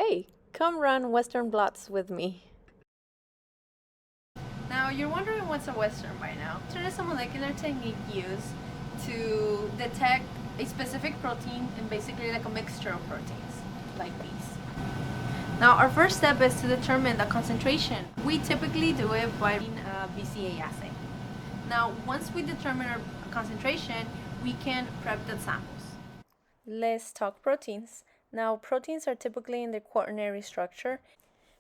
Hey, come run Western blots with me. Now, you're wondering what's a Western by now. Western is a molecular technique used to detect a specific protein and basically like a mixture of proteins, like these. Now, our first step is to determine the concentration. We typically do it by doing a VCA assay. Now, once we determine our concentration, we can prep the samples. Let's talk proteins. Now, proteins are typically in their quaternary structure.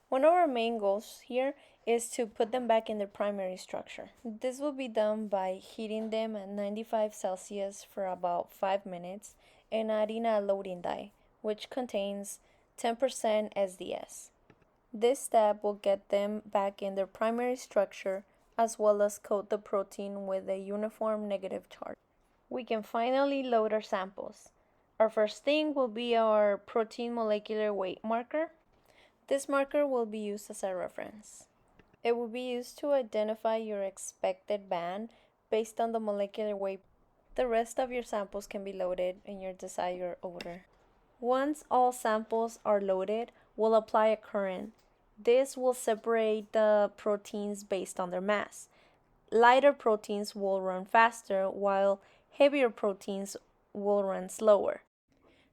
One of our main goals here is to put them back in their primary structure. This will be done by heating them at 95 Celsius for about 5 minutes and adding a loading dye, which contains 10% SDS. This step will get them back in their primary structure as well as coat the protein with a uniform negative charge. We can finally load our samples. Our first thing will be our protein molecular weight marker. This marker will be used as a reference. It will be used to identify your expected band based on the molecular weight. The rest of your samples can be loaded in your desired order. Once all samples are loaded, we'll apply a current. This will separate the proteins based on their mass. Lighter proteins will run faster, while heavier proteins will run slower.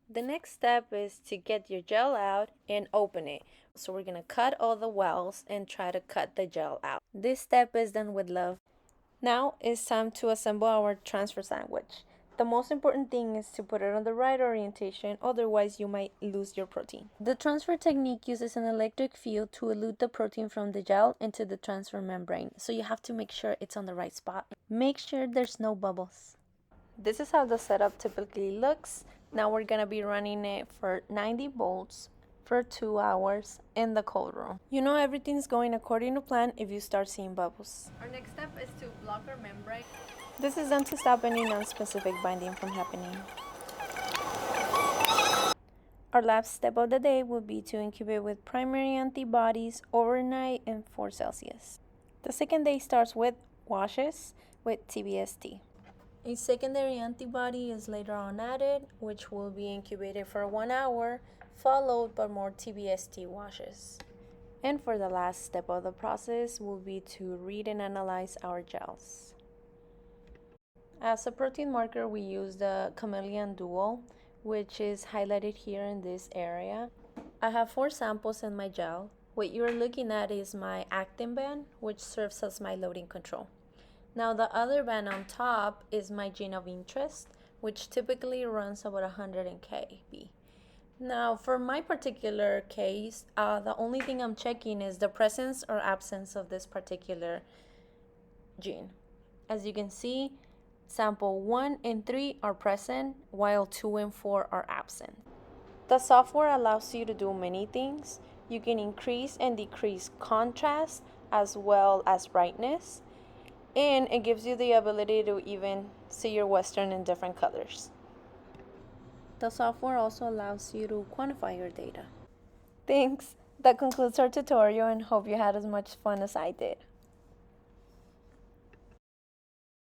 The next step is to get your gel out and open it. So we're going to cut all the wells and try to cut the gel out. This step is done with love. Now it's time to assemble our transfer sandwich. The most important thing is to put it on the right orientation, otherwise you might lose your protein. The transfer technique uses an electric field to elute the protein from the gel into the transfer membrane, so you have to make sure it's on the right spot. Make sure there's no bubbles. This is how the setup typically looks. Now we're going to be running it for 90 volts for 2 hours in the cold room. You know everything's going according to plan if you start seeing bubbles. Our next step is to block our membrane. This is done to stop any non-specific binding from happening. Our last step of the day will be to incubate with primary antibodies overnight in 4 Celsius. The second day starts with washes with TBST. A secondary antibody is later on added, which will be incubated for 1 hour, followed by more TBST washes. And for the last step of the process will be to read and analyze our gels. As a protein marker, we use the chameleon dual, which is highlighted here in this area. I have 4 samples in my gel. What you're looking at is my actin band, which serves as my loading control. Now the other band on top is my gene of interest, which typically runs about 100 kb. Now for my particular case, the only thing I'm checking is the presence or absence of this particular gene. As you can see, sample 1 and 3 are present, while 2 and 4 are absent. The software allows you to do many things. You can increase and decrease contrast as well as brightness. And it gives you the ability to even see your Western in different colors. The software also allows you to quantify your data. Thanks. That concludes our tutorial and hope you had as much fun as I did.